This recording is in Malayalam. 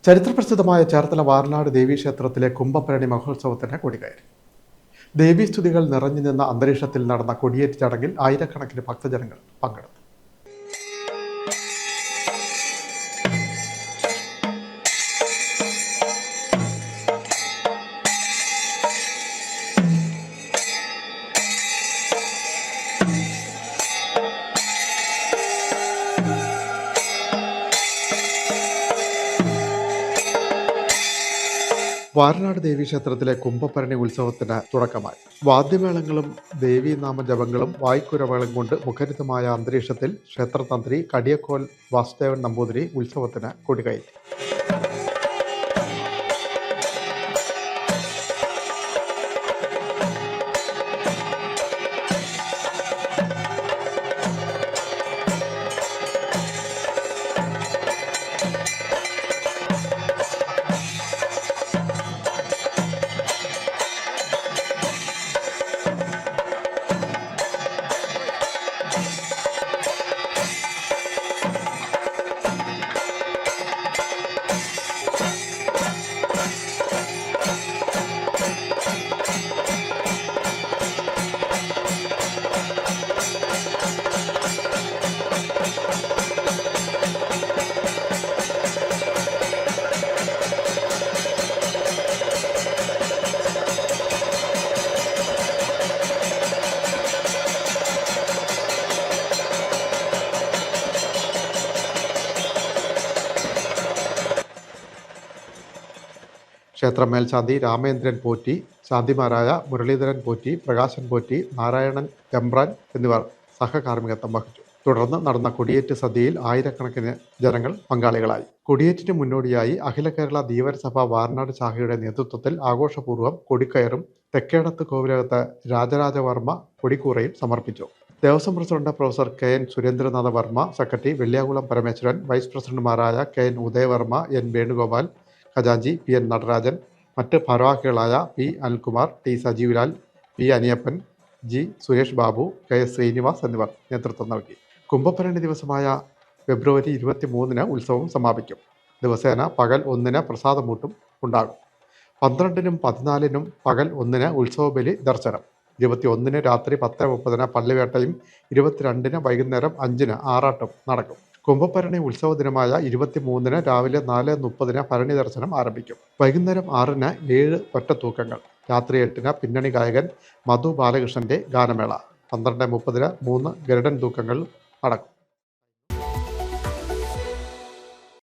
ചരിത്രപ്രസിദ്ധമായ ചേർത്തല വാർനാട് ദേവീക്ഷേത്രത്തിലെ കുംഭഭരണി മഹോത്സവത്തിന് കൊടികയറി. ദേവീസ്തുതികൾ നിറഞ്ഞു നിന്ന അന്തരീക്ഷത്തിൽ നടന്ന കൊടിയേറ്റ് ചടങ്ങിൽ ആയിരക്കണക്കിന് ഭക്തജനങ്ങൾ പങ്കെടുത്തു. വാരനാട് ദേവീക്ഷേത്രത്തിലെ കുംഭഭരണി ഉത്സവത്തിന് തുടക്കമായി. വാദ്യമേളങ്ങളും ദേവീനാമജപങ്ങളും വായ്ക്കുരവകളും കൊണ്ട് മുഖരിതമായ അന്തരീക്ഷത്തിൽ ക്ഷേത്രതന്ത്രി കടിയക്കോൽ വാസുദേവൻ നമ്പൂതിരി ഉത്സവത്തിന് കൊടികയറ്റി. ക്ഷേത്ര മേൽശാന്തി രാമേന്ദ്രൻ പോറ്റി, ശാന്തിമാരായ മുരളീധരൻ പോറ്റി, പ്രകാശൻ പോറ്റി, നാരായണൻ എംബ്രാൻ എന്നിവർ സഹകാർമ്മികത്വം വഹിച്ചു. തുടർന്ന് നടന്ന കൊടിയേറ്റ് സദ്യയിൽ ആയിരക്കണക്കിന് ജനങ്ങൾ പങ്കാളികളായി. കൊടിയേറ്റിന് മുന്നോടിയായി അഖില കേരള ധീവരസഭ വാർനാട് ശാഖയുടെ നേതൃത്വത്തിൽ ആഘോഷപൂർവ്വം കൊടിക്കയറും തെക്കേടത്ത് കോവിലകത്ത് രാജരാജവർമ്മ കൊടിക്കൂറയും സമർപ്പിച്ചു. Devaswom president professor K N Surendranatha Varma, secretary Velliyakulam Parameswaran, vice പ്രസിഡന്റുമാരായ K N Udayavarma, N Venugopal, ഖജാൻജി പി എൻ നടരാജൻ, മറ്റ് ഭാരവാഹികളായ P Anilkumar, T Sajeevlal, P Aniyappan, G Suresh Babu, K S Srinivas എന്നിവർ നേതൃത്വം നൽകി. കുംഭഭരണി ദിവസമായ ഫെബ്രുവരി 23-ന് ഉത്സവം സമാപിക്കും. ദിവസേന പകൽ 1-ന് പ്രസാദമൂട്ടും ഉണ്ടാകും. 12-നും 14-നും പകൽ 1-ന് ഉത്സവബലി ദർശനം, 21-ന് രാത്രി 10:30-ന് പള്ളിവേട്ടയും 22-ന് വൈകുന്നേരം 5-ന് ആറാട്ടും നടക്കും. കുംഭഭരണി ഉത്സവ ദിനമായ 23-ന് രാവിലെ 4:30-ന് ഭരണി ദർശനം ആരംഭിക്കും. വൈകുന്നേരം 6-ന് 7 ഒറ്റത്തൂക്കങ്ങൾ, രാത്രി 8-ന് പിന്നണി ഗായകൻ മധു ബാലകൃഷ്ണന്റെ ഗാനമേള, 12:30-ന് 3 ഗരുഡൻ തൂക്കങ്ങൾ നടക്കും.